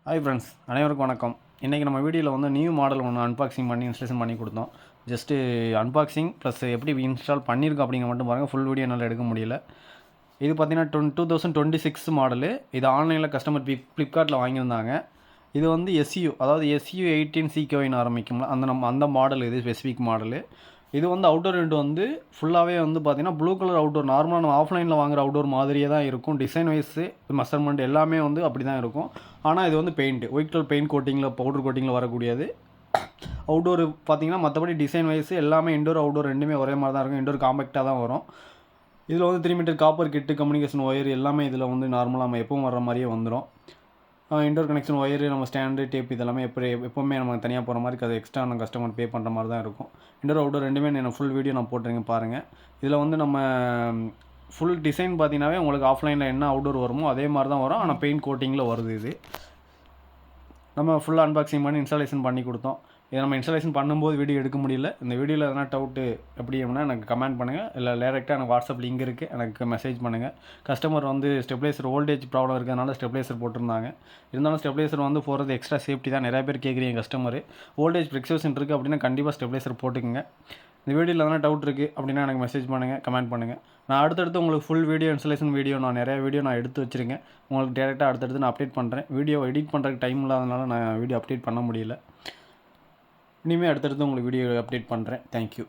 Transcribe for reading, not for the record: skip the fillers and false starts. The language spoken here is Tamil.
ஹாய் ஃப்ரெண்ட்ஸ், அனைவருக்கும் வணக்கம். இன்றைக்கி நம்ம வீடியோவில் வந்து நியூ மாடல் ஒன்று அன்பாக்சிங் பண்ணி இன்ஸ்டாலேஷன் பண்ணி கொடுத்தோம். ஜஸ்ட்டு அன்பாக்சிங் ப்ளஸ் எப்படி இன்ஸ்டால் பண்ணியிருக்கோம் அப்படிங்கிற மட்டும் பாருங்கள். ஃபுல் வீடியோ என்னால் எடுக்க முடியல. இது பார்த்தீங்கன்னா 2026 மாடலு. இது ஆன்லைனில் கஸ்டமர் ஃப்ளிப்கார்ட்டில் வாங்கியிருந்தாங்க. இது வந்து எஸ்யூ, அதாவது எஸ்யூ 18CKன்னு ஆரம்பிக்கும்ல, அந்த மாடல். இது ஸ்பெசிஃபிக் மாடலு. இது வந்து அவுட்டோர் யூனிட் வந்து ஃபுல்லாகவே வந்து பார்த்தீங்கன்னா ப்ளூ கலர் அவுட்டோர். நார்மலாக நம்ம ஆஃப்லைனில் வாங்குற அவுட்டோர் மாதிரியே தான் இருக்கும். டிசைன் வைஸு மெஷர்மெண்ட் எல்லாமே வந்து அப்படி தான் இருக்கும். ஆனால் இது வந்து பெயிண்ட், ஒயிட் கலர் பெயிண்ட் கோட்டிங்கில், பவுடர் கோட்டிங்கில் வரக்கூடியது. அவுட்டோர் பார்த்தீங்கன்னா மற்றபடி டிசைன் வைஸு எல்லாமே இன்டோர் அவுட்டோர் ரெண்டுமே ஒரே மாதிரி தான் இருக்கும். இன்டோர் காம்பேக்டாக தான் வரும். இதில் வந்து 3 மீட்டர் காப்பர் கிட்டு, கம்யூனிகேஷன் ஒயர் எல்லாமே இதில் வந்து நார்மலாக நம்ம எப்பவும் வர்ற மாதிரியே வந்துடும். இன்டோர் கனெக்ஷன் ஒயரு, நம்ம ஸ்டாண்டு, டேப் இதெல்லாமே எப்போவுமே நம்ம தனியாக போகிற மாதிரி அது எக்ஸ்ட்ரா நம்ம கஸ்டமர் பே பண்ணுற மாதிரி தான் இருக்கும். இன்டோர் அவுட்டோர் ரெண்டுமே நான் ஃபுல் வீடியோ நான் போட்டிருக்கேன் பாருங்கள். இதில் வந்து நம்ம ஃபுல் டிசைன் பார்த்தீங்கன்னாவே உங்களுக்கு ஆஃப்லைனில் என்ன அவுட்டோர் வருமோ அதே மாதிரி தான் வரும். ஆனால் பெயிண்ட் கோட்டிங்கில் வருது. இது நம்ம ஃபுல்லாக அன்பாக்சிங் பண்ணி இன்ஸ்டாலேஷன் பண்ணி கொடுத்தோம். இதை நம்ம இன்ஸ்டாலேஷன் பண்ணும்போது வீடியோ எடுக்க முடியல. இந்த வீடியோவில் எதனா டவுட்டு எப்படி அப்படின்னா எனக்கு கமெண்ட் பண்ணுங்கள், இல்லை டேரெக்டாக எனக்கு வாட்ஸ்அப் லிங்க் இருக்குது, எனக்கு மெசேஜ் பண்ணுங்கள். கஸ்டமர் வந்து ஸ்டெபிலைசர் வோல்டேஜ் ப்ராப்ளம் இருக்கிறதுனால ஸ்டெபிலைசர் போட்டிருந்தாங்க. இருந்தாலும் ஸ்டெபிலைசர் வந்து போகிறது எக்ஸ்ட்ரா சேஃப்டி தான். நிறைய பேர் கேட்குறீங்க கஸ்டமர். வோல்டேஜ் ஃப்ளக்சுவேஷன் இருக்குது அப்படின்னா கண்டிப்பாக ஸ்டெபிலைசர் போட்டுக்குங்க. இந்த வீடியோவில் எதனா டவுட் இருக்குது அப்படின்னா எனக்கு மெசேஜ் பண்ணுங்கள், கமெண்ட் பண்ணுங்கள். நான் அடுத்தடுத்து உங்களுக்கு ஃபுல் வீடியோ இன்ஸ்டாலேஷன் வீடியோ நிறைய வீடியோ நான் எடுத்து வச்சுருக்கேன். உங்களுக்கு டேரெக்டாக அடுத்தடுத்து நான் அப்டேட் பண்ணுறேன். வீடியோ எடிட் பண்ணுறதுக்கு டைம் இல்லாதனால நான் வீடியோ அப்டேட் பண்ண முடியல. இனிமேல் அடுத்தடுத்து உங்களுக்கு வீடியோ அப்டேட் பண்ணுறேன். தேங்க்யூ.